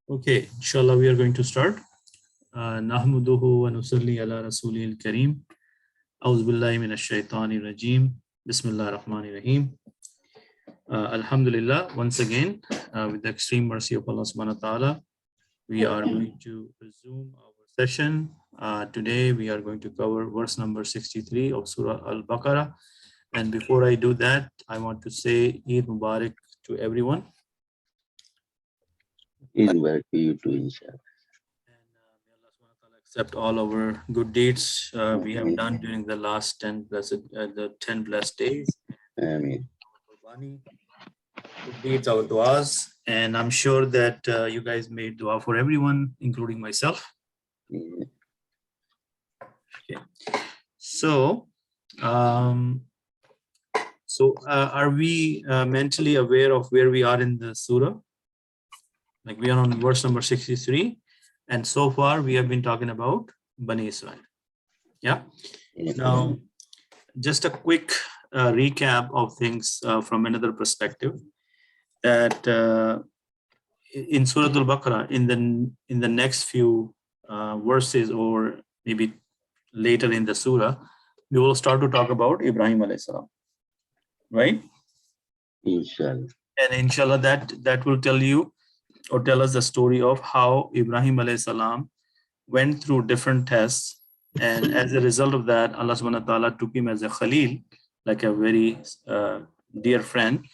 Okay, inshallah, we are going to start. Nahmuduhu wa nusalli ala rasulil kareem. A'udhu billahi minash shaitanir rajeem. Bismillahir rahmanir rahim. Alhamdulillah, once again, with the extreme mercy of Allah subhanahu wa ta'ala, we are going to resume our session. Today, we are going to cover verse number 63 of Surah Al Baqarah. And before I do that, I want to say Eid Mubarak to everyone. Eid Mubarak to you too, inshallah. And may Allah subhanahu wa ta'ala accept all our good deeds we have done during the last 10 blessed days. Ameen. Good deeds, our du'as. And I'm sure that you guys made dua for everyone, including myself. Yeah. Okay. So, are we mentally aware of where we are in the surah? Like we are on verse number 63, and so far we have been talking about Bani Israel. Yeah. Now, just a quick recap of things from another perspective. That in Surah Al Baqarah, in the next few verses, or maybe later in the surah, we will start to talk about Ibrahim alayhi salam. Right? Inshallah. And inshallah, that will tell you or tell us the story of how Ibrahim alayhi salam went through different tests, and as a result of that, Allah subhanahu wa ta'ala took him as a Khalil, like a very dear friend,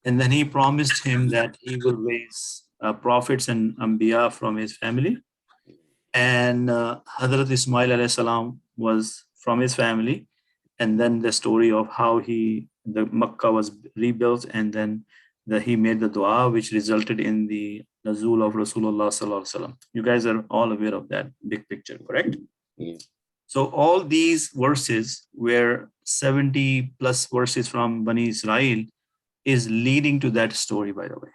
and then he promised him that he will raise prophets and Anbiya from his family, and Hazrat Ismail alayhi salam was from his family, and then the story of how the Makkah was rebuilt, and then he made the dua, which resulted in the Nazul of Rasulullah sallallahu alaihi wasallam. You guys are all aware of that big picture, correct? Yeah. So all these verses, where 70 plus verses from Bani Israel, is leading to that story, by the way.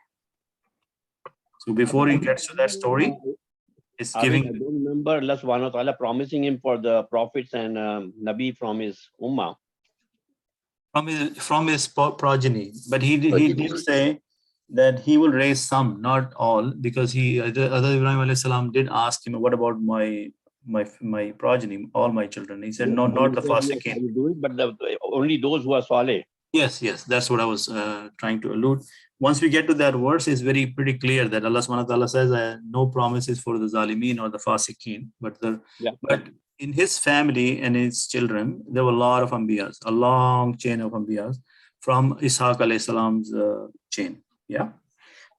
So before he gets to that story, it's giving. I don't remember Allah subhanahu wa ta'ala promising him for the prophets and Nabi from his ummah. From his progeny, but he did say that he will raise some, not all, because other Ibrahim alayhi salam did ask him, what about my progeny, all my children? He said, no, not the fasiqeen. But only those who are saleh. Yes, that's what I was trying to allude. Once we get to that verse, it's pretty clear that Allah subhanahu wa ta'ala says no promises for the zalimeen or the fasiqeen, but in his family and his children, there were a lot of Anbiyas, a long chain of Anbiyas from Ishaq alayhi salam's chain. Yeah.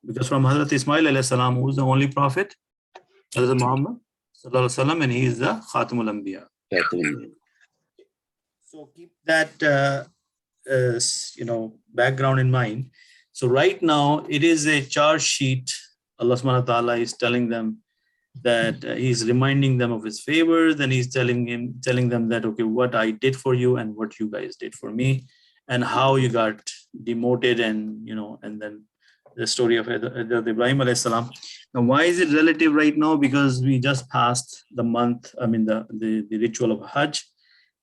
Because from Hazrat Ismail alayhi salam, who is the only prophet, Hazrat Muhammad sallallahu alaihi wasallam, and he is the Khatamul Anbiya. So keep that background in mind. So right now it is a charge sheet. Allah subhanahu wa ta'ala is telling them that he's reminding them of his favors, and he's telling them that, okay, what I did for you and what you guys did for me, and how you got demoted, and then the story of Ibrahim alayhi salam. Now, why is it relative right now? Because we just passed the month, the ritual of Hajj,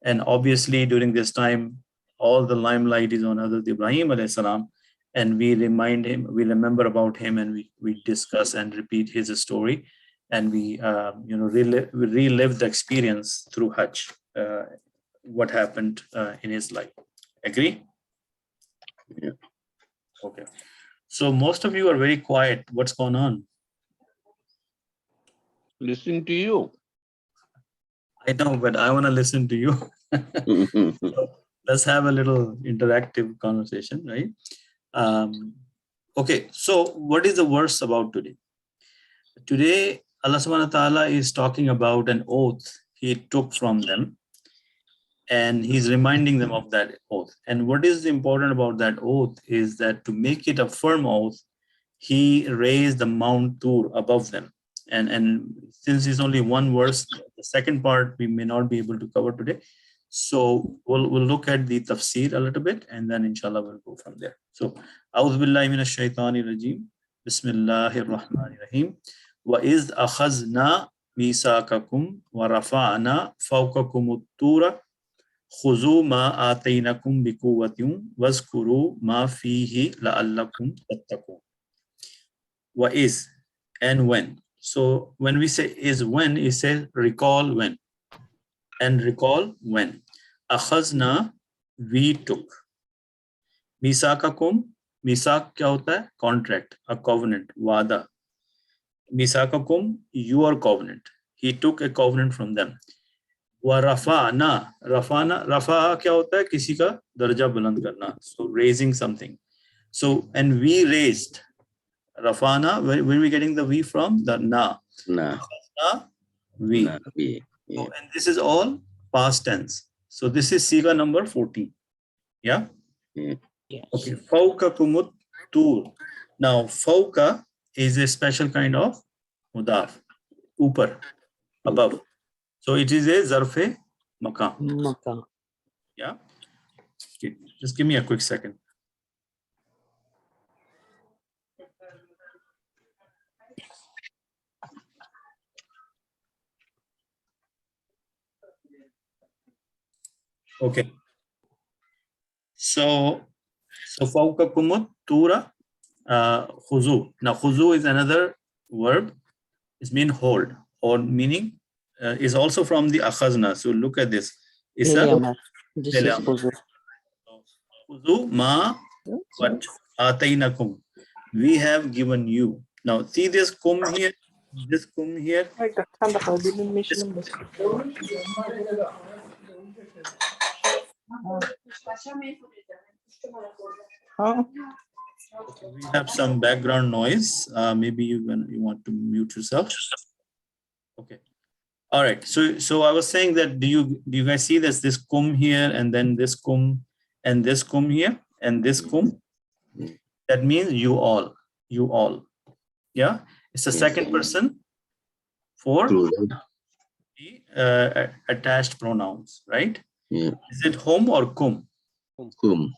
and obviously during this time, all the limelight is on Hazrat Ibrahim alayhi salam, and we remember about him, and we discuss and repeat his story. And we relive the experience through Hajj, what happened in his life. Agree? Yeah. Okay. So most of you are very quiet. What's going on? Listening to you. I know, but I want to listen to you. So let's have a little interactive conversation, right? Okay. So what is the verse about today? Today, Allah subhanahu wa ta'ala is talking about an oath he took from them, and he's reminding them of that oath. And what is important about that oath is that to make it a firm oath, he raised the Mount Tur above them. And since it's only one verse, the second part we may not be able to cover today. So we'll look at the tafsir a little bit, and then inshallah we'll go from there. So, A'udhu billahi minash shaitanir rajeem. Bismillahir rahmanir rahim. وَإِذْ أَخَذْنَا مِيثَاقَكُمْ وَرَفَعْنَا فَوْقَكُمُ الطُّورَ خُذُوا مَا آتَيْنَكُمْ بِقُوَّةٍ وَاذْكُرُوا مَا فِيهِ لَعَلَّكُمْ تَتَّقُونَ. What is and when. So when we say is when, it says recall when. And recall when. Akhazna, we took. Misakakum, misak kya hota hai? Contract, a covenant, wada. Misakakum, your covenant. He took a covenant from them. Wa rafa'na, rafa kya hota hai? Kisi ka darja buland karna. So raising something. So, and we raised. Rafana, where are we getting the we from? The na. Na. Na, we. Na. We. So, Yeah. and this is all past tense. So this is Siga number 14. Yeah? Yeah. Yes. Okay. Fauka kumut tur. Now, fauka is a special kind of mudaf. Upar, above. So it is a zarfe makam. Makkah. Yeah? Okay. Just give me a quick second. Okay. So fauka kumut tura khuzu. Now khuzu is another verb. It means hold or meaning is also from the akhazna. So look at this. It's a Liliamar. This is Liliamar. Huzu. khuzu ma what atainakum. We have given you. Now see this kum here. This kum here. We have some background noise. Maybe you want to mute yourself. Okay. All right. So I was saying that do you guys see this kum here and then this kum and this kum here and this kum? That means you all. You all. Yeah. It's the second person for True. the attached pronouns, right? Yeah. Is it hum or kum? Kum.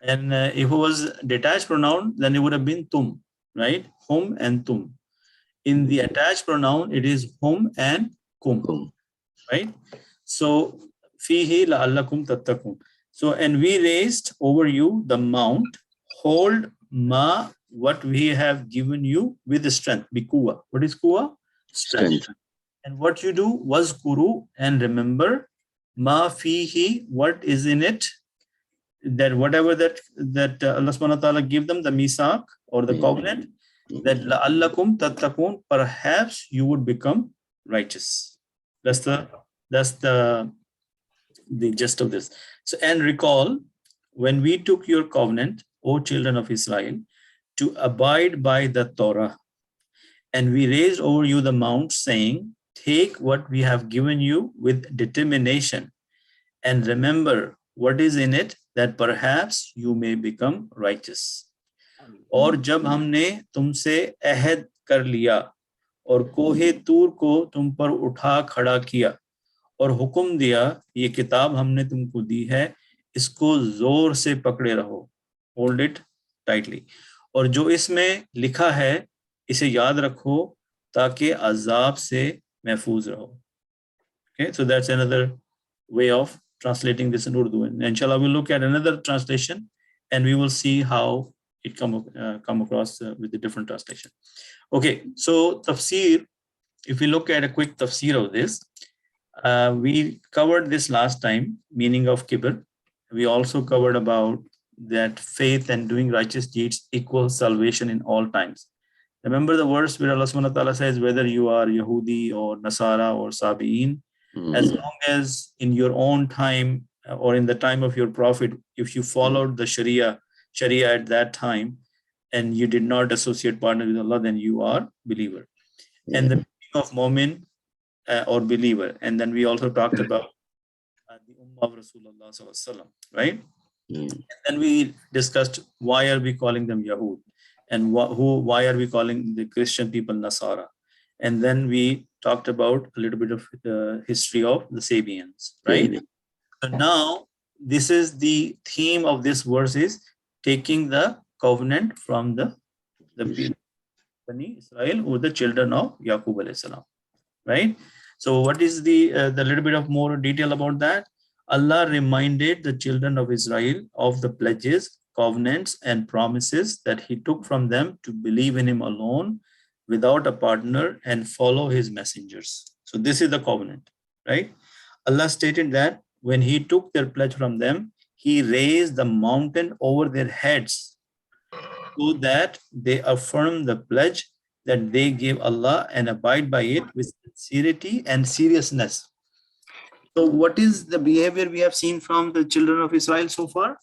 And if it was detached pronoun, then it would have been tum, right? Hum and tum. In the attached pronoun, it is hum and kum, Kum. right? So, fihi la'allakum tattaqun. So, and we raised over you the mount, hold ma, what we have given you with the strength, bikuwa. What is kuwa? Strength. And what you do was guru, and remember ma fihi, what is in it, that whatever that Allah subhanahu wa ta'ala give them, the misak or the covenant, that la'allakum tattaqun, perhaps you would become righteous. That's the gist of this. So, and recall when we took your covenant, O children of Israel, to abide by the Torah, and we raised over you the mount, saying, take what we have given you with determination, and remember what is in it, that perhaps you may become righteous. और जब हमने तुमसे अहद कर लिया और कोहे तूर को तुम पर उठा खड़ा किया और हुक्म दिया, ये किताब हमने तुमको दी है, इसको जोर से पकड़े रहो, hold it tightly, और जो इसमें लिखा है इसे याद रखो ताकि अजाब से महफूज रहो. Okay, so that's another way of translating this in Urdu, and inshallah we'll look at another translation and we will see how it come across with the different translation. Okay, so tafsir, if we look at a quick tafsir of this, we covered this last time, meaning of kibr. We also covered about that faith and doing righteous deeds equals salvation in all times. Remember the verse where Allah subhanahu wa ta'ala says, whether you are Yahudi or Nasara or Sabi'in, as long as in your own time or in the time of your prophet, if you followed the Sharia at that time and you did not associate partner with Allah, then you are believer. And the meaning of Mu'min or believer. And then we also talked about the Ummah of Rasulullah sallallahu alaihi wasallam, right? And then we discussed why are we calling them Yahud, and why are we calling the Christian people Nasara. And then we talked about a little bit of the history of the Sabians, right? So now this is the theme of this verse, is taking the covenant from the Bani Israel, or the children of Yaqub alayhi salam, right? So what is the little bit of more detail about that? Allah reminded the children of Israel of the pledges, covenants, and promises that he took from them to believe in him alone without a partner and follow his messengers. So this is the covenant, right? Allah stated that when he took their pledge from them, he raised the mountain over their heads so that they affirm the pledge that they gave Allah and abide by it with sincerity and seriousness. So what is the behavior we have seen from the children of Israel so far?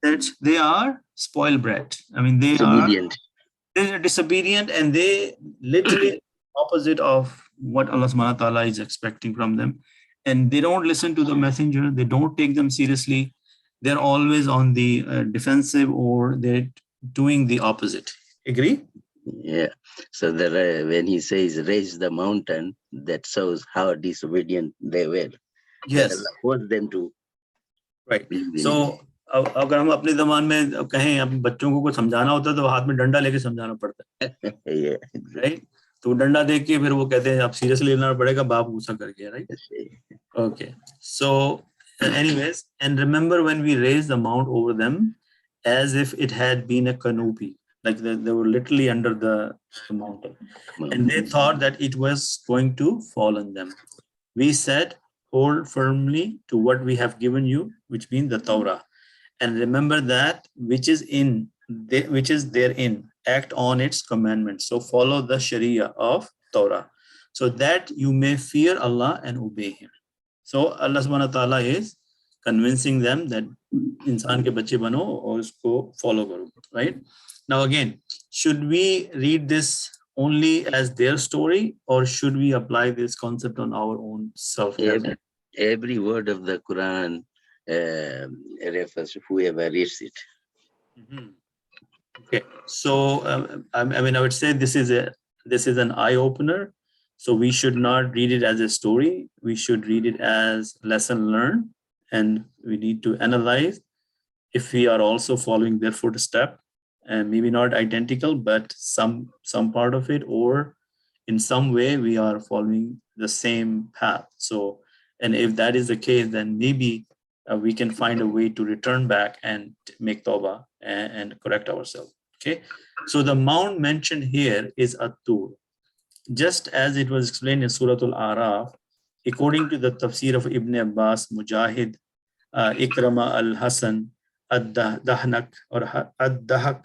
That they are spoiled brat. I mean, they're disobedient, and they literally opposite of what Allah subhanahu wa ta'ala is expecting from them. And they don't listen to the messenger. They don't take them seriously. They're always on the defensive, or they're doing the opposite. Agree? Yeah. So when he says raise the mountain, that shows how disobedient they were. Yes. Allah forced them to. Right. So अगर हम अपने ज़मान में कहें अब बच्चों को कुछ समझाना होता है तो हाथ में डंडा लेके समझाना पड़ता है. Yeah. Right? तो डंडा देख के फिर वो कहते हैं आप सीरियसली लेना पड़ेगा, बाप गुस्सा करके. Right? Okay. So anyways, and remember when we raised the mount over them as if it had been a canopy, like they were literally under the mountain, and they thought that it was going to fall on them. We said, hold firmly to what we have given you, which means the Torah, and remember that which is therein, act on its commandments. So follow the Sharia of Torah, so that you may fear Allah and obey him. So Allah subhanahu wa ta'ala is convincing them that insan ke bache bano aur usko follow karo, right? Now again, should we read this only as their story, or should we apply this concept on our own self? Every word of the Quran refers to whoever reads it. Mm-hmm. Okay, so I mean, I would say this is an eye-opener. So we should not read it as a story. We should read it as lesson learned, and we need to analyze if we are also following their footstep, and maybe not identical, but some part of it, or in some way we are following the same path. So, and if that is the case, then maybe we can find a way to return back and make tawbah and correct ourselves. Okay, so the mount mentioned here is At-Tur, just as it was explained in Surah Al-Araf, according to the tafsir of Ibn Abbas, Mujahid, Ikrama al-Hasan, Ad-Dahnak, or Ad-Dahak,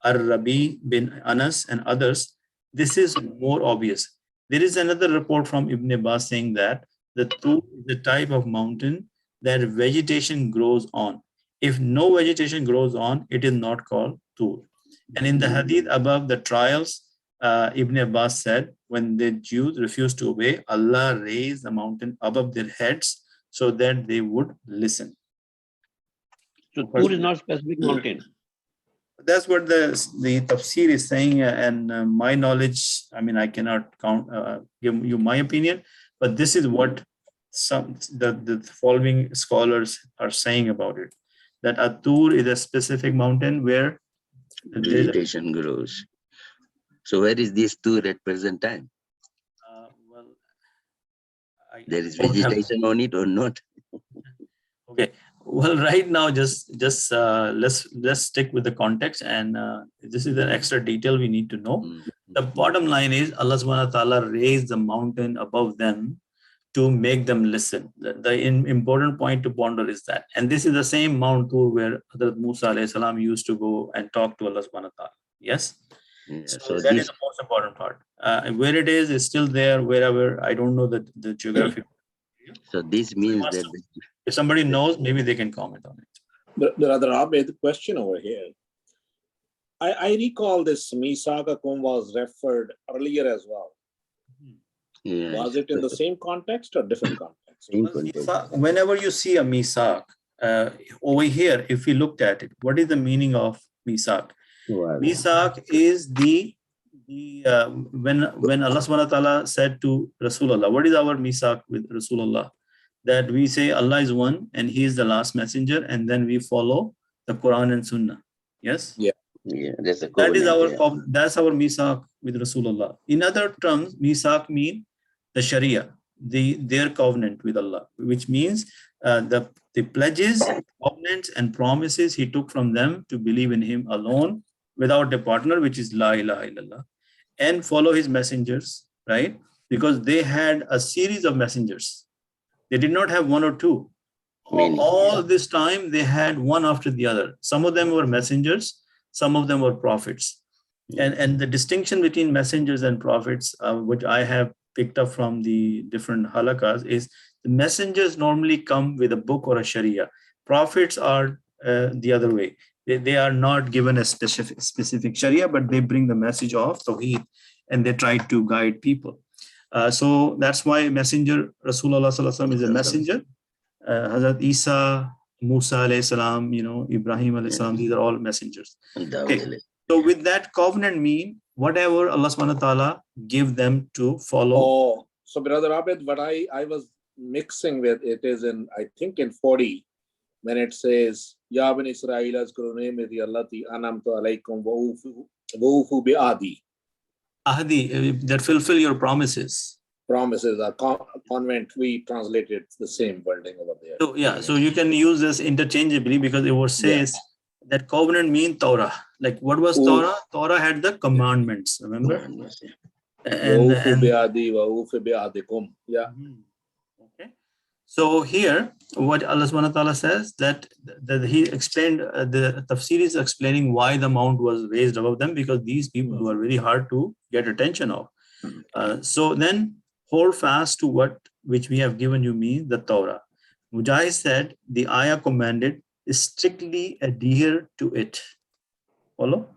Ar-Rabi bin Anas, and others. This is more obvious. There is another report from Ibn Abbas saying that the Tur is the type of mountain that vegetation grows on. If no vegetation grows on, it is not called Tur. And in the hadith above the trials, Ibn Abbas said, when the Jews refused to obey, Allah raised the mountain above their heads so that they would listen. So Tur is not specific mountain. That's what the tafsir is saying, and my knowledge, I mean, I cannot give you my opinion, but this is what the following scholars are saying about it, that At-Tur is a specific mountain where vegetation grows. So where is this Tur at present time? Well, there is vegetation on it or not? Okay. Well, right now, just let's stick with the context, and this is an extra detail we need to know. Mm-hmm. The bottom line is Allah subhanahu wa ta'ala raised the mountain above them to make them listen. The important point to ponder is that, and this is the same Mount Tur where Hazrat Musa alayhi salam used to go and talk to Allah subhanahu wa ta'ala. Yes. Yeah, so that is the most important part. Where it is still there, wherever. I don't know the geography. So this means that if somebody knows, maybe they can comment on it. Brother Abed, the question over here. I recall this Misagakum was referred earlier as well. Yeah. Was it in the same context or different context? Whenever you see a Misak, over here, if we looked at it, what is the meaning of Misak? Wow. Misak is when Allah subhanahu wa ta'ala said to Rasulullah, what is our Misak with Rasulullah? That we say Allah is one and he is the last messenger, and then we follow the Quran and Sunnah. Yes? Yeah. Yeah, that's our Misak with Rasulullah. In other terms, Misak means the Sharia, their covenant with Allah, which means the pledges, covenants, and promises he took from them to believe in him alone without a partner, which is La ilaha illallah, and follow his messengers, right? Because they had a series of messengers. They did not have one or two. Many, All this time, they had one after the other. Some of them were messengers, some of them were prophets. And the distinction between messengers and prophets, which I have picked up from the different halakas, is the messengers normally come with a book or a sharia. Prophets are the other way. They are not given a specific sharia, but they bring the message of Tawheed and they try to guide people. So that's why messenger, Rasulullah Sallallahu Alaihi Wasallam is a messenger. Hazrat Isa, Musa alayhi salam, Ibrahim alayhi salam, these are all messengers. Okay. So with that, covenant mean whatever Allah subhanahu wa ta'ala give them to follow. Oh, so Brother Abid, what I was mixing with it is I think in 40, when it says, Ya bin Israel azkuru ni'mati allati an'amtu alaykum wa'ufu bi'adi. Ahdi, that fulfill your promises. Promises are convent, we translated the same wording over there. So yeah, so you can use this interchangeably because it was says that covenant mean Torah. Like what was Torah? Torah had the commandments, remember? And yeah. Okay. So here, what Allah subhanahu wa ta'ala says that he explained, the tafsir is explaining why the mount was raised above them, because these people were very hard to get attention of. So then hold fast to which we have given you means the Torah. Mujahid said the ayah commanded is strictly adhere to it. Follow?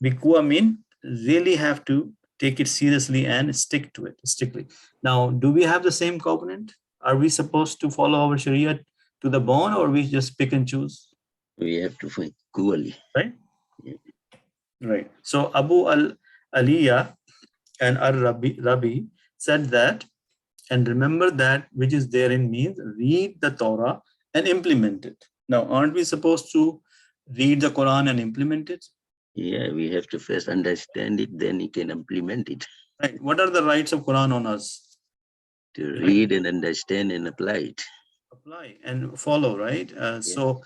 Bikuwa mean really have to take it seriously and stick to it strictly. Now, do we have the same covenant? Are we supposed to follow our Sharia to the bone, or we just pick and choose? We have to find equally. Right? Yeah. Right. So Abu al-Aliyah and Rabbi said that, and remember that which is therein means read the Torah and implement it. Now, aren't we supposed to read the Quran and implement it? Yeah, we have to first understand it, then you can implement it. Right. What are the rights of Quran on us? To read and understand and apply it. Apply and follow, right? So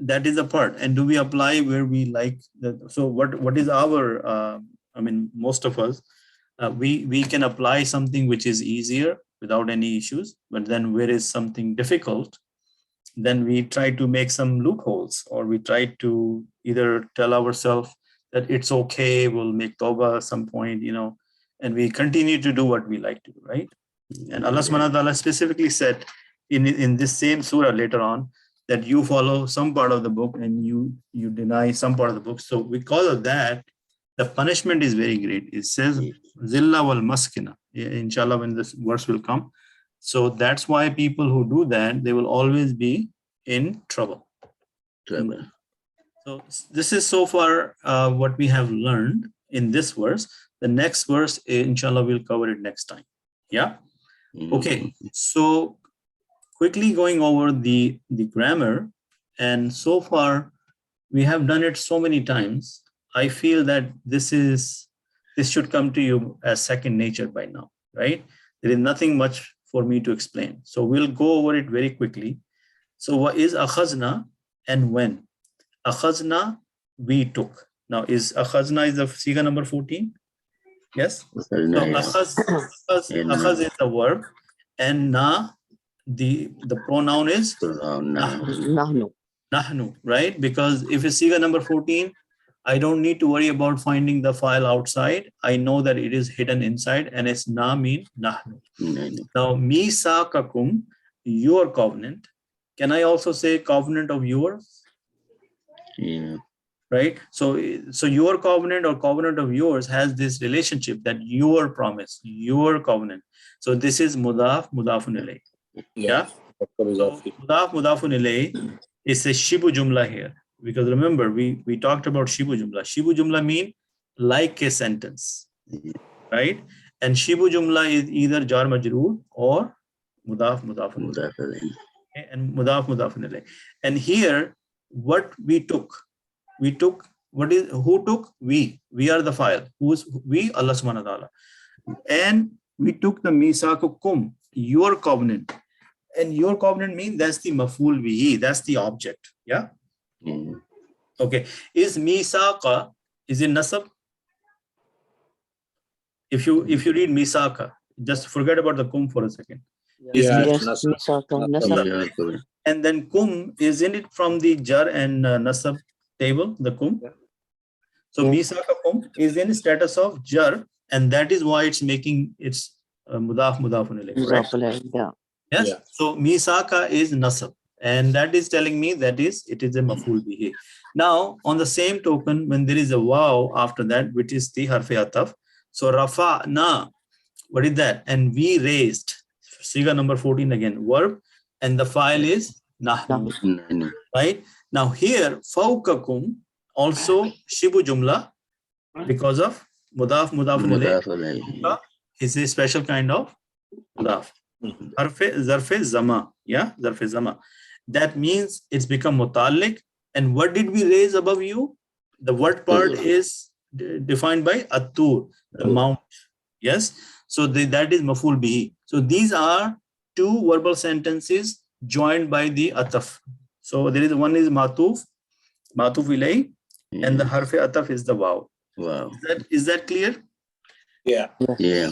that is the part. And do we apply where we like that? So what is our, most of us, we can apply something which is easier without any issues, but then where is something difficult, then we try to make some loopholes, or we try to either tell ourselves that it's okay, we'll make tawbah at some point, and we continue to do what we like to do, right? And Allah subhanahu wa ta'ala specifically said in this same surah later on that you follow some part of the book and you deny some part of the book. So because of that, the punishment is very great. It says zilla wal maskina. Inshallah, when this verse will come. So that's why people who do that, they will always be in trouble. So this is so far what we have learned in this verse. The next verse, inshallah, we'll cover it next time. Yeah. Okay. So quickly going over the grammar, and so far we have done it so many times. I feel that this should come to you as second nature by now, right? There is nothing much for me to explain. So we'll go over it very quickly. So what is akhazna and when? Akhazna, we took. Now is akhazna is the siga number 14? Yes? So akhaz is the verb, and na, the pronoun is nahnu, right? Because if it's siga number 14, I don't need to worry about finding the file outside. I know that it is hidden inside, and it's na mean nahnu. Now, misakakum, your covenant. Can I also say covenant of yours? Yeah. Right? So your covenant or covenant of yours has this relationship that your promise, your covenant. So this is mudaf, mudafun ilayh. Yeah? So mudaf, mudafun ilayh is a shibu jumla here. Because remember, we talked about shibu jumla. Shibu jumla mean like a sentence, right? And shibu jumla is either jar majroor or mudaf, mudafun ilayh. Okay? And mudaf, mudafun ilayh. And here, what we took, who took? We are the file. Who's we? Allah subhanahu wa ta'ala. And we took the misakukum, your covenant. and your covenant mean that's the maf'ul bihi, that's the object. Yeah. Mm. Okay. Is misaqa, is it nasab? If you read misaka, just forget about the kum for a second. Is Yeah, Yes, nasab. Misaka, Nasab. Nasab. Yeah, and then kum, isn't it from the jar and nasab table, the kum? Yeah. So Yes. misaka kum is in status of jar, and that is why it's making its mudaf mudafun ilayh, correct? Muzafal, yeah. Yes. Yeah. So misaka is nasab, and that is telling me that it is a maf'ul bihi. Now, on the same token, when there is a waw after that, which is the harfi ataf, so rafa'na, what is that? And we raised. Siga number 14 again, verb, and the file is nahnu, Nani. right? Now here, fawkakum, also shibu jumla, because of mudaf mudafun ilayh, Mudaf alayhi. is a special kind of mudaf. Zarfe zama, yeah, zarfe zama. That means it's become mutalik. And what did we raise above you? The word part is defined by atur, the mount. Yes. So that is maful bihi. So these are two verbal sentences joined by the ataf. So there is one is matuf ilay, and the harfe ataf is the waw. Wow. Is that clear? Yeah. Yeah.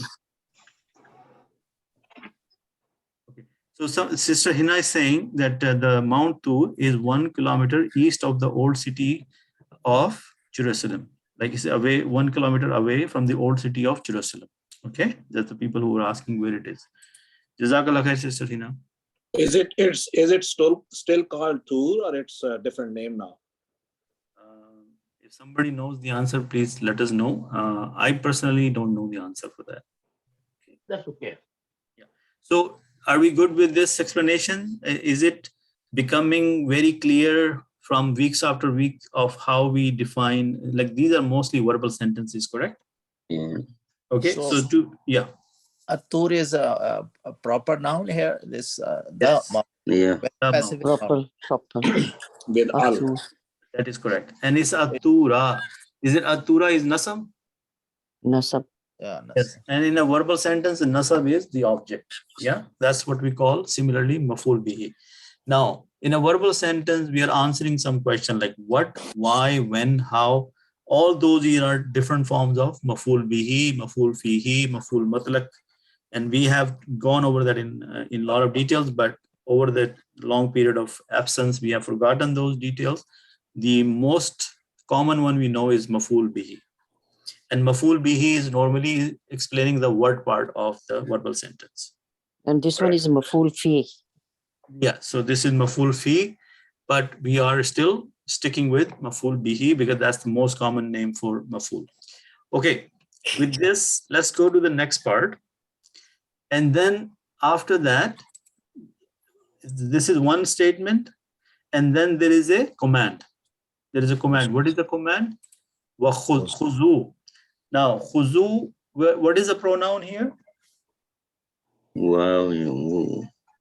So Sister Hina is saying that the Mount Tur is 1 kilometer east of the old city of Jerusalem. Like it's away 1 kilometer away from the old city of Jerusalem. Okay, that's the people who are asking where it is. Jazakallah khair, Sister Hina. Is it still called Tur, or it's a different name now? If somebody knows the answer, please let us know. I personally don't know the answer for that. That's okay. Yeah. So are we good with this explanation? Is it becoming very clear from weeks after week of how we define, like these are mostly verbal sentences, correct? Yeah. Okay, So- yeah. A tour is a proper noun here. This Yes. Yeah. passive Proper. With al. Atur. That is correct. And it's atura. Is it atura is nasab? Nasab. Yeah, Yes. And in a verbal sentence, the nasab is the object. Yeah, that's what we call similarly maful bihi. Now, in a verbal sentence, we are answering some question like what, why, when, how. All those are different forms of maful bihi, maful fihi, maful matlaq. And we have gone over that in a lot of details, but over the long period of absence, we have forgotten those details. The most common one we know is maful bihi. And maful bihi is normally explaining the word part of the verbal sentence. And this one is maful fi. Yeah, so this is maful fi, but we are still sticking with maful bihi because that's the most common name for maful. Okay, with this, let's go to the next part. And then after that, this is one statement, and then there is a command. There is a command. What is the command? Wa khuzu. Now, khuzu, what is the pronoun here? Wow. You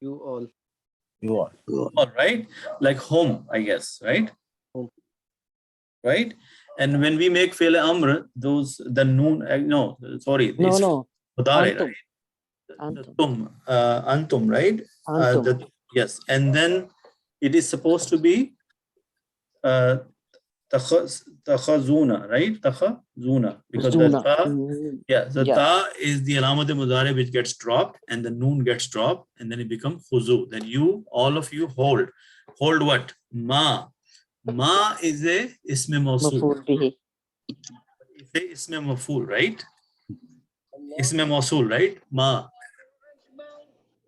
all. You are. All right, like home, I guess, right? Home. Right? And when we make fi'l amr, the noon, no, sorry. No. Mudari, Antum. right? Antum. Antum, right? Antum. Yes, and then it is supposed to be takhazuna, right? Takhazuna, because the Zuna. ta, Yeah. ta is the alamat mudari which gets dropped, and the noon gets dropped, and then it becomes khuzu. Then all of you hold what? Ma is a isme mawsul. Maful bihi. It's a isme maful, right? Isme mawsul, right? Ma.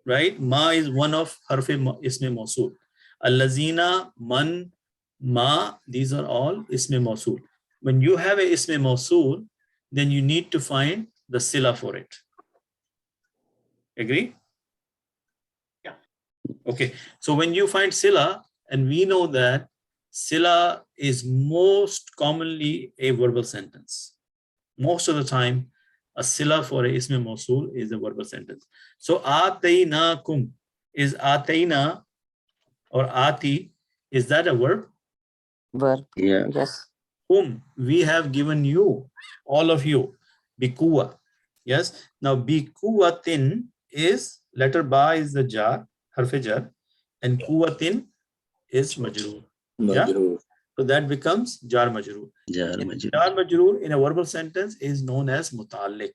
Right? Ma is one of harfe isme mawsul. Allazina, man, ma, these are all isme mawsul. When you have a isme mawsul, then you need to find the sila for it. Agree? Yeah. Okay. So when you find sila, and we know that sila is most commonly a verbal sentence. Most of the time, a sila for a isme mawsul is a verbal sentence. So ataynakum is atayna or ati, is that a verb? Verb. Yeah. Yes. We have given you, all of you, bikuwa. Yes. Now bikuwatin is letter ba is the jar, harf jar, and quwwatin is majroor. Yeah? Majroor. So that becomes jar majroor. Jar And majroor. jar majroor in a verbal sentence is known as muta'alliq.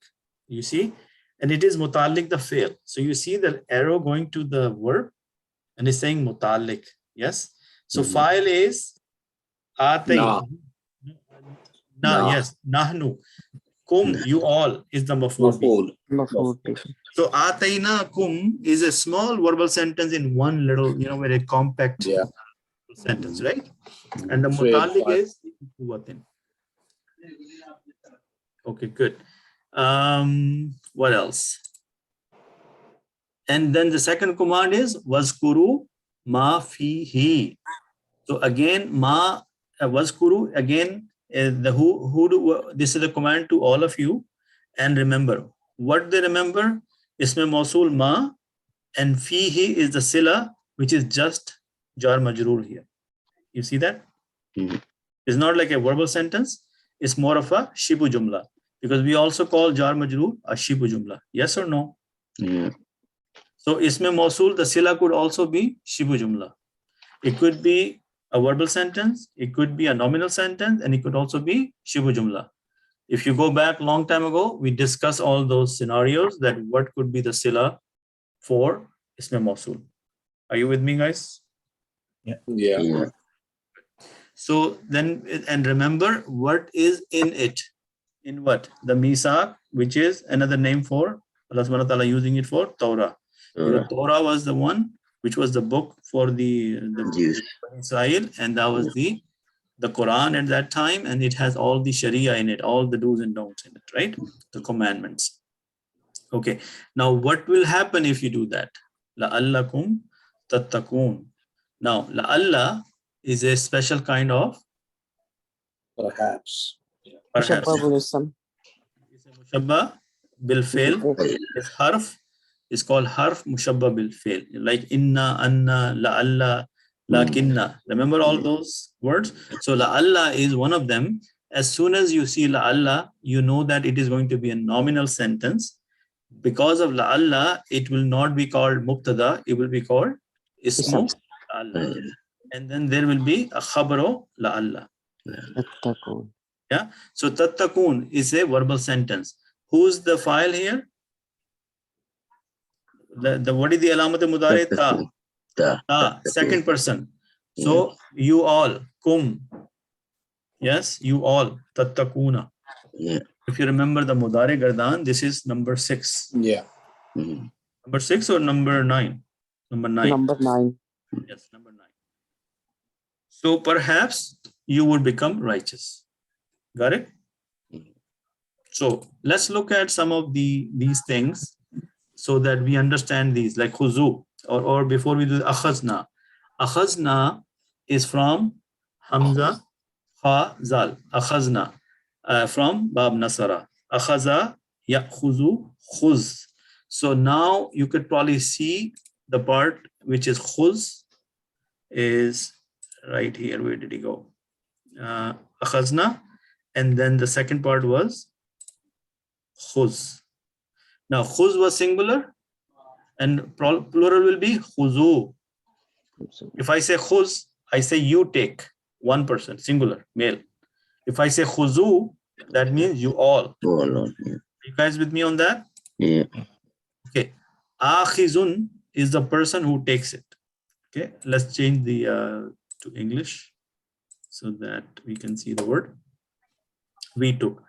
You see? And it is muta'alliq the fi'l. So you see the arrow going to the verb and it's saying muta'alliq. Yes? So Mhm. file is atay. Na. Yes, nahnu. Kum, you all is the maf'ul bih. Maf'ul. مفعول به. So atayna kum is a small verbal sentence in one little, very compact Yeah. sentence, right? And the Fail muta'alliq file. is quwwatin. Okay, good. What else? And then the second command is wazkuru ma fihi. So again, ma wazkuru again this is the command to all of you. And remember what they remember. Isme mausul ma, and fihi is the sila, which is just jar majroor here. You see that? Mhm. It's not like a verbal sentence. It's more of a shibu jumla, because we also call jar majroor a shibu jumla. Yes or no? Yeah. So isme mausul, the sila could also be shibu jumla. It could be a verbal sentence, it could be a nominal sentence, and it could also be shibu jumla. If you go back a long time ago, we discussed all those scenarios that what could be the sila for isme mausul. Are you with me, guys? Yeah. Yeah. So then, and remember what is in it. In what? The Misak, which is another name for Allah subhanahu wa ta'ala using it for Torah. Because Torah was the one which was the book for the Jews. Israel, and that was the Quran at that time, and it has all the Sharia in it, all the do's and don'ts in it, right? The commandments. Okay. Now, what will happen if you do that? La'allakum tattaqun. Now, la'alla is a special kind of Perhaps. perhaps. مشبه بالاسم. Mushabba bil fail بالفعل. is harf. Is called harf mushabba bil fail. Like inna, anna, la'alla, lakinna. Remember all those words? So la'alla is one of them. As soon as you see la'alla, you know that it is going to be a nominal sentence. Because of la'alla, it will not be called mubtada, it will be called ismu la'alla. And then there will be a khabaro la'alla. تتقون. Yeah. So tattakun is a verbal sentence. Who's the file here? The what is the alamat mudare? Ta. Second person. So you all, kum. Yes, you all. Tattakuna. Yeah. If you remember the mudare gardan, this is number 6. Yeah. Mhm. Number 6 or number 9? Number 9. Number 9. Yes, number 9. So perhaps you would become righteous. Got it? So let's look at some of these things so that we understand these, like khuzu, or before we do akhazna. Akhazna is from Hamza, Kha, Zal. Akhazna from Bab Nasara. Akhaza, Yakhuzu, Khuz. So now you could probably see the part which is khuz is right here. Where did he go? Akhazna. And then the second part was khuz. Now khuz was singular and plural will be khuzu. If I say khuz, I say you take, one person, singular, male. If I say khuzu, that means you all. Oh, Lord. Yeah. You guys with me on that? Yeah. Okay. Akhizun is the person who takes it. Okay. Let's change the to English so that we can see the word. We took.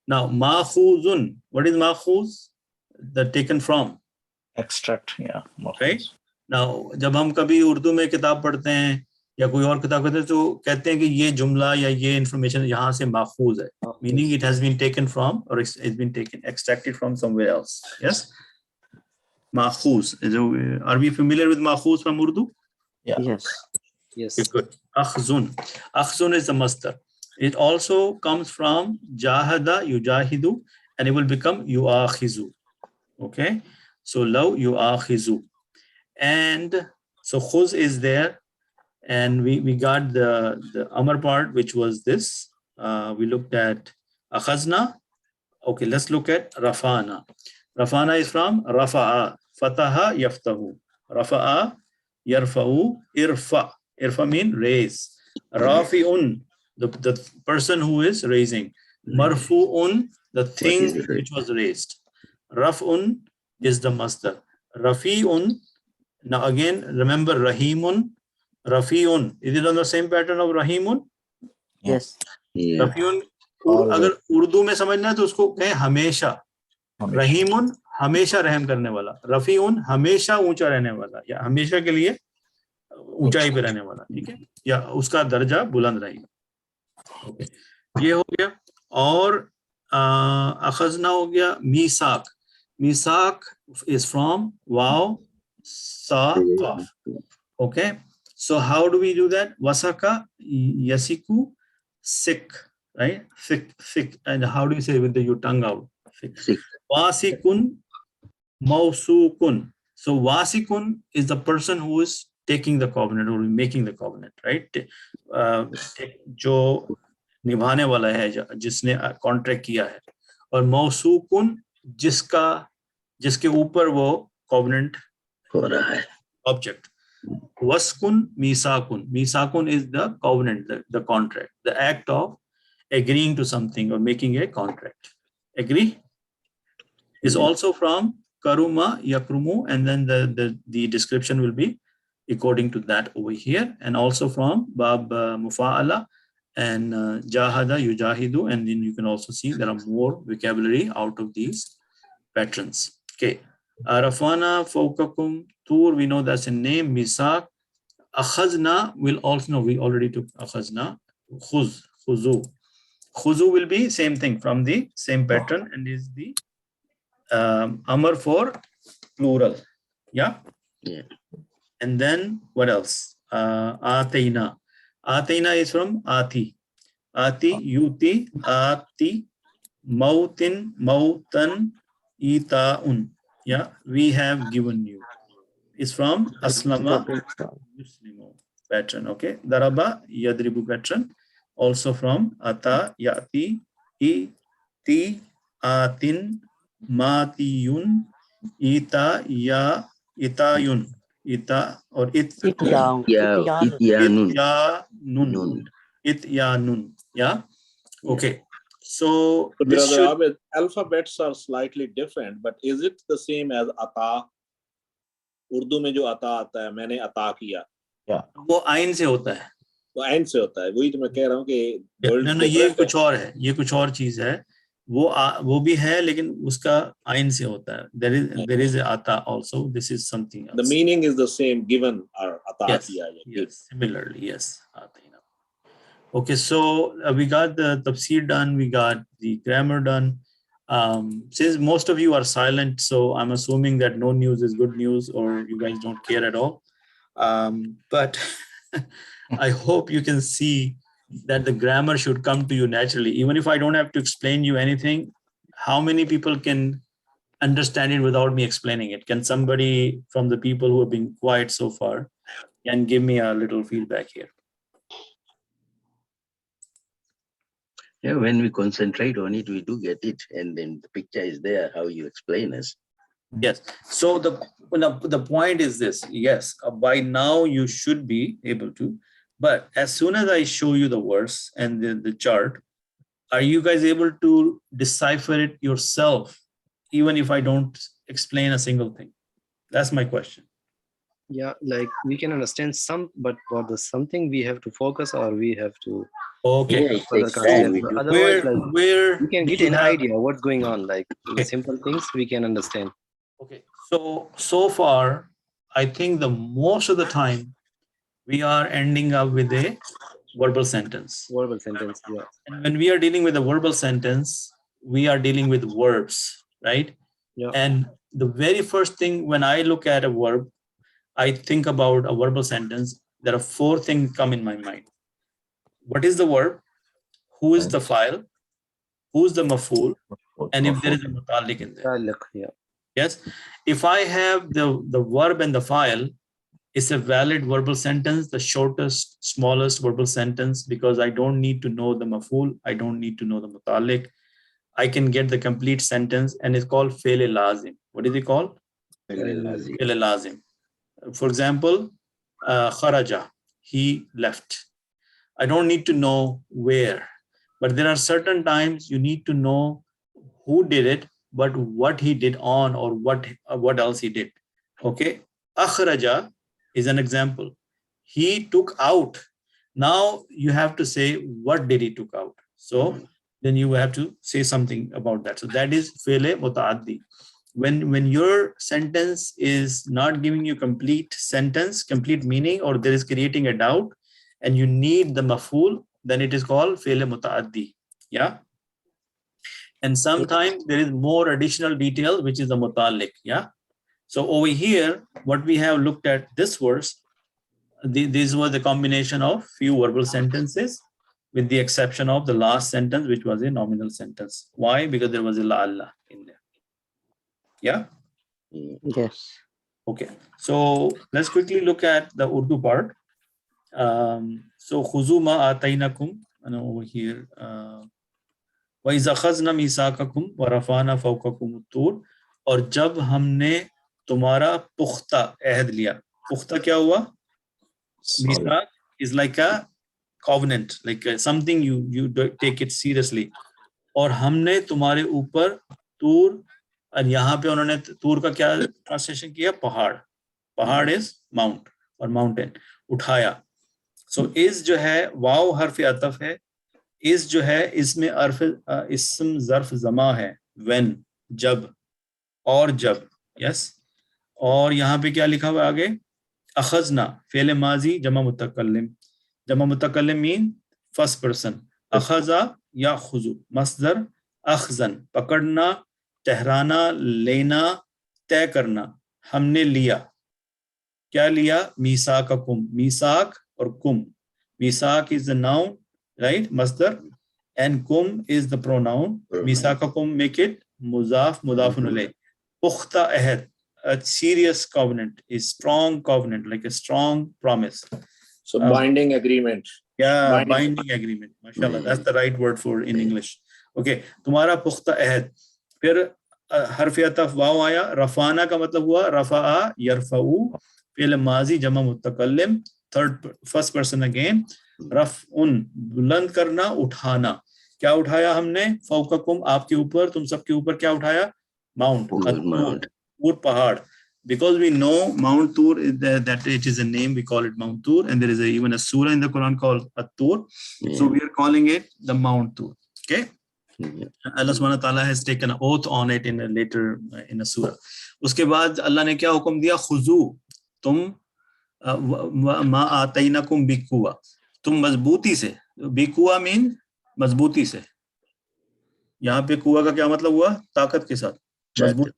Now, makhuzun. What is makhuz? The taken from. Extract, yeah. Right? Now, जब हम कभी उर्दू में किताब पढ़ते हैं या कोई और किताब करते हैं तो कहते हैं कि ये जुमला या ये information यहाँ से माखूज है. Meaning it has been taken from, or it's been taken, extracted from somewhere else. Yes? Makhuz. Are we familiar with makhuz from Urdu? Yeah. Yes. Yes. Okay, good. Akhzun. Akhzun is the masdar. It also comes from jahada, yujahidu, and it will become yuakhizu. Okay? So law yuakhizu. And so khuz is there. And we got the amar part, which was this. We looked at akhazna. Okay, let's look at rafana. Rafana is from rafa'a. Fataha yaftahu. Rafa'a Yarfa'u, irfa. Irfa mean raise. Rafi'un, the person who is raising. Marfu'un, the thing which was raised. Raf'un is the masdar. Rafi'un, now again, remember Rahimun, Rafi'un. Is it on the same pattern of Rahimun? Yes. Yeah. Rafi'un, अगर उर्दू में समझना है तो उसको कहें हमेशा. रहीमुन हमेशा रहम करने वाला. रफीउन हमेशा ऊंचा रहने वाला या हमेशा के लिए ऊंचाई पे रहने वाला. ठीक है, या उसका दर्जा बुलंद रहेगा. ओके, ये हो गया. और अखजना हो गया. मीसाक. मीसाक is from वाव सा काफ. Okay, so how do we do that? Wasaka yasiku sik, right? Sik. And how do you say with your tongue out? Sik. Wasikun mausukun. So wasikun is the person who is taking the covenant or making the covenant, right? जो निभाने वाला है, जिसने contract किया है. और मौसूकुन जिसके ऊपर वो covenant हो रहा है. object. Waskun misakun. Misakun is the covenant, the contract, the act of agreeing to something or making a contract. Agree? Is also from karuma yakrumu, and then the description will be according to that over here, and also from bab mufa'ala and jahada yujahidu, and then you can also see there are more vocabulary out of these patterns. Okay. Arafana fawqakum tur, we know that's a name. Misak. Akhazna will also know, we already took akhazna. Khuzu will be same thing, from the same pattern, and is the amar for plural. Yeah. And then what else? Atayna is from ati, yuti, ati, mautan, itaun. Yeah, we have given you. Is from aslama yuslimu pattern. Okay, daraba yadribu pattern, also from ata yati, iti, atin, matiyun, ita, ya, itayun, ita or Ityanun. ityanun. Yeah. Okay. So Brother Abid, alphabets are slightly different, but is it the same as ata? Urdu में जो अता आता है, मैंने अता किया, वो आइन से होता है. वो आइन से होता है. वही तो मैं कह रहा हूँ कि नहीं, ये कुछ और है, ये कुछ और चीज है. वो भी है, लेकिन उसका आइन से होता है. There is आता also. This is something else. The meaning is the same, given or अता किया. Yes, similarly, yes. Okay, so we got the tafsir done, we got the grammar done. Since most of you are silent, so I'm assuming that no news is good news, or you guys don't care at all. But I hope you can see that the grammar should come to you naturally. Even if I don't have to explain you anything, how many people can understand it without me explaining it? Can somebody from the people who have been quiet so far can give me a little feedback here? Yeah, when we concentrate on it, we do get it, and then the picture is there, how you explain us. Yes. So the point is this. Yes, by now you should be able to, but as soon as I show you the verse and the chart, are you guys able to decipher it yourself, even if I don't explain a single thing? That's my question. Yeah, like we can understand some, but for the something we have to focus, or we have to. Okay. Otherwise, where we can get an idea what's going on. Like the simple things we can understand. Okay. So far, I think the most of the time we are ending up with a verbal sentence. Verbal sentence, yeah. And when we are dealing with a verbal sentence, we are dealing with verbs, right? Yeah. And the very first thing when I look at a verb, I think about a verbal sentence. There are four things come in my mind. What is the verb? Who is the file? Who's the maf'ul? And if there is a mutalik in there. Yeah. Yes. If I have the verb and the file, it's a valid verbal sentence, the shortest, smallest verbal sentence, because I don't need to know the maf'ul. I don't need to know the mutalik. I can get the complete sentence, and it's called fi'l lazim. What is it called? Fi'l lazim. For example, kharaja, he left. I don't need to know where, but there are certain times you need to know who did it, but what he did on, or what else he did. Okay, akhraja is an example. He took out. Now you have to say what did he took out. So then you have to say something about that. So that is fi'l mutaaddi. When your sentence is not giving you complete sentence, complete meaning, or there is creating a doubt, and you need the maf'ul, then it is called fi'l mutaaddi. Yeah. And sometimes there is more additional detail, which is the mutalliq. Yeah. So over here, what we have looked at this verse, this was the combination of few verbal sentences, with the exception of the last sentence, which was a nominal sentence. Why? Because there was a la'alla in there. Yeah. Yes. Okay. So let's quickly look at the Urdu part. So khuzu ma atainakum, and over here. وَإِذْ أَخَذْنَا مِيثَاقَكُمْ وَرَفَعْنَا فَوْقَكُمُ الطُّورَ, और जब हमने तुम्हारा पुख्ता अहद लिया. पुख्ता क्या हुआ? Mithaq is like a covenant, like something you take it seriously. और हमने तुम्हारे ऊपर तूर, और यहाँ पे उन्होंने तूर का क्या ट्रांसलेशन किया? पहाड़. पहाड़ इज माउंट और माउंटेन. उठाया. सो इस जो है वाव हर्फ अतफ है. इस जो है इसमें इस्म ज़र्फ ज़मा है. व्हेन, जब, और जब. यस. और यहाँ पे क्या लिखा हुआ आगे? अखज़ना फ़ेल माजी जमा मुतकल्लिम. जमा मुतकल्लिम मीन फर्स्ट पर्सन. अखज़ा या खुजू मस्दर अखज़न, पकड़ना, ठहराना, लेना, तय करना. हमने लिया. क्या लिया? मीसाककुम. मीसाक और कुम. मीसाक is the noun, right? Masdar, and kum is the pronoun. Misakakum, make it muzaf, mudafun alayh. Pukhta ahad, a serious covenant, a strong covenant, like a strong promise. So binding agreement. Yeah, binding agreement. MashaAllah, that's the right word for in English. Okay, तुम्हारा पुख्ता अहद. फिर हर्फ अतफ वाव आया. रफाना का मतलब हुआ रफा यरफऊ, fill माजी जमा मुतकल्लिम, फर्स्ट पर्सन अगेन. रफ़उन, बुलंद करना, उठाना. क्या उठाया हमने? फौककुम, आपके ऊपर, तुम सबके ऊपर क्या उठाया? माउंट. तूर, पहाड़. Because we know Mount Tur, that it is a name, we call it Mount Tur, and there is even a surah in the Quran called At-Tur. So we are calling it the Mount Tur. Okay. Allah subhanahu wa ta'ala has taken an oath on it in a later in a surah. उसके बाद अल्लाह ने क्या हुक्म दिया? खुजू, तुम मा आतैनाकुम बिकुवा, तुम मजबूती से. बिकुआ मीन मजबूती से. यहाँ पे कुआ का क्या मतलब हुआ? ताकत के साथ. मजबूत.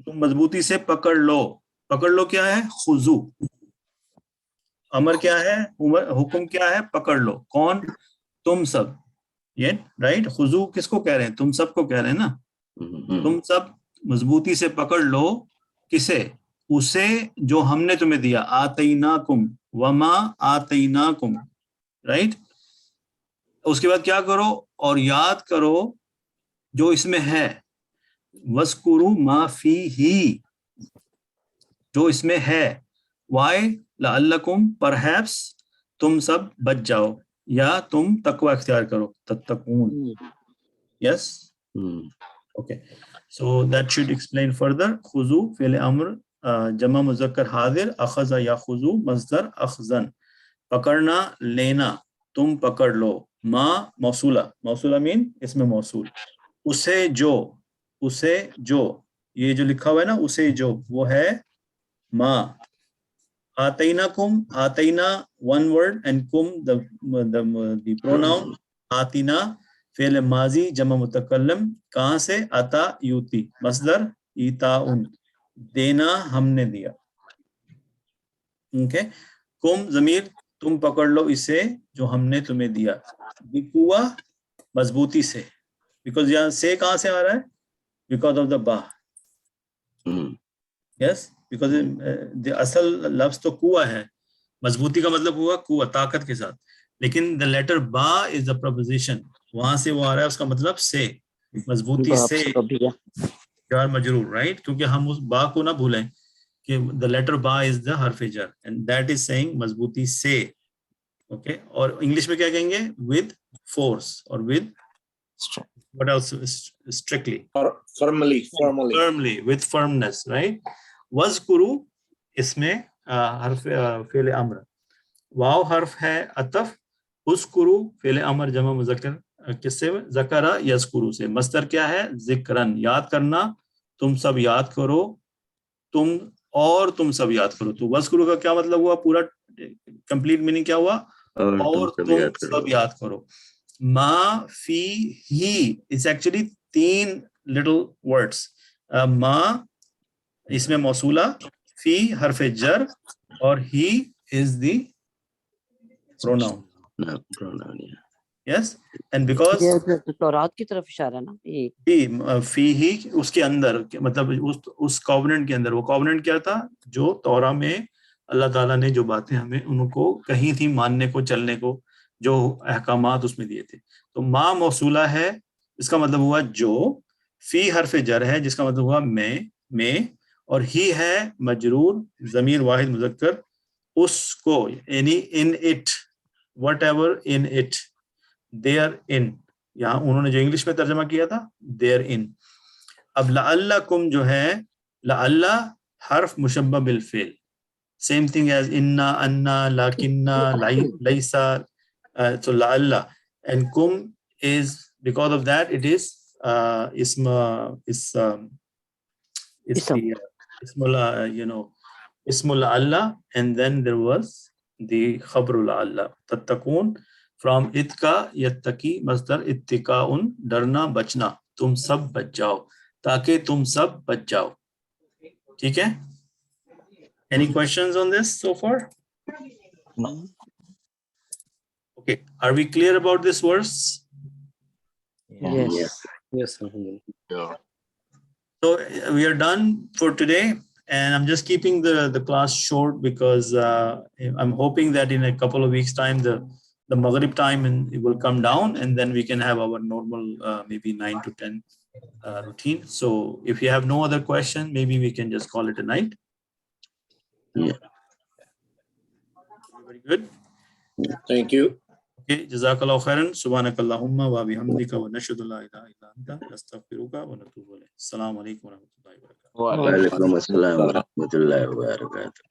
तुम मजबूती से पकड़ लो. पकड़ लो क्या है? खुजू. अमर क्या है? हुक्म क्या है? पकड़ लो. कौन? तुम सब. ये राइट. खुजू किसको कह रहे हैं? तुम सबको कह रहे हैं ना. तुम सब मजबूती से पकड़ लो. किसे? उसे जो हमने तुम्हें दिया. आतैनाकुम, वमा आतैनाकुम. राइट. उसके बाद क्या करो? और याद करो जो इसमें है. वस्कुरु मा फीही, जो इसमें है. वाई? लअल्लकुम, परहैप्स तुम सब बच जाओ, या तुम तकवा इख्तियार करो. तत्तकून. Yes. Okay. So that should explain further. खुजू फिल अम्र जमा मुज़क्कर हाजिर. अखज़ा या खुजू मस्दर अखज़न, पकड़ना, लेना, तुम पकड़ लो. मा मौसूला. मौसूला मीन इसमें मौसूल. उसे जो, उसे जो, ये जो लिखा हुआ है ना, उसे जो, वो है मा. आतैनाकुम, आतैना one word, and kum the pronoun. आतिना फेल माजी जमा मुतकल्लम. कहाँ से? अता यूती, मस्दर ईताउन, देना, हमने दिया. ओके. कुम जमीर, तुम पकड़ लो इसे जो हमने तुम्हें दिया. बिकुआ, मजबूती से. बिकॉज यहाँ से कहाँ से आ रहा है? बिकॉज ऑफ द बा. यस. बिकॉज द असल लफ्ज तो कुआ है. मजबूती का मतलब हुआ कुआ, ताकत के साथ. लेकिन द लेटर बा इज द प्रपोजिशन. वहां से वो आ रहा है, उसका मतलब से, मजबूती से. जार मजरूर. राइट. क्योंकि हम उस बा को ना भूलें. the letter ba is the harf jar, and that is saying mazbuti se. Okay, or English में क्या कहेंगे? With force or with what else? Strictly. Or firmly. With firmness, right? Wazkuru इसमें हर्फ फेल अम्र. वाव हर्फ है अतफ. उस्कुरु फेल अमर जमा मुज़क्कर किससे? ज़करा यज़कुरु से. मस्दर क्या है? ज़िक्रन, याद करना. तुम सब याद करो. तुम सब याद करो. तो वज़कुरु का क्या मतलब हुआ? पूरा कंप्लीट मीनिंग क्या हुआ? और तुम सब याद करो. मा फी ही इज एक्चुअली 3 little words. मा इसमें मौसूला, फी हर्फ जर, और ही is the pronoun. No, pronoun, yeah. Yes, and because ये तौरात की तरफ इशारा है ना ये. फी ही उसके अंदर, मतलब उस कॉवेनेंट के अंदर. वो कॉवेनेंट क्या था? जो तौरा में अल्लाह ताला ने जो बातें हमें उनको कहीं थी मानने को, चलने को, जो अहकामात उसमें दिए थे. तो मा मौसूला है, इसका मतलब हुआ जो. फी हर्फ जर है, जिसका मतलब हुआ में, और ही है मजरूर, जमीर वाहिद मुज़क्कर, उसको, यानी in it, whatever in it, therein. यहाँ उन्होंने जो इंग्लिश में तर्जमा किया था देयर इन. अब लअल्लकुम जो है, लअल्ला हर्फ मुशब्बह बिल फेल, same thing as inna, anna, lakinna, laysa. So la'alla, and kum is, because of that it is ismul ismul Allah, and then there was the khabrul Allah. Tattakun from itka yattaki, masdar ittikaun, डरना बचना. तुम सब बच जाओ, ताकि तुम सब बच जाओ. ठीक है? Any questions on this so far? No. Okay, are we clear about this verse? Yes. Yes, alhamdulillah. So we are done for today, and I'm just keeping the class short because I'm hoping that in a couple of weeks' time the Maghrib time and it will come down, and then we can have our normal maybe 9 to 10 routine. So if you have no other question, maybe we can just call it a night. Yeah. Very good. Thank you. Okay, jazakallahu khairan. Subhanakallahumma wa bihamdika wa nashhadu la ilaha illa anta nastaghfiruka wa natubu ilayk. Assalamu alaikum wa rahmatullahi wa barakatuh. Wa alaikum assalam wa rahmatullahi wa barakatuh.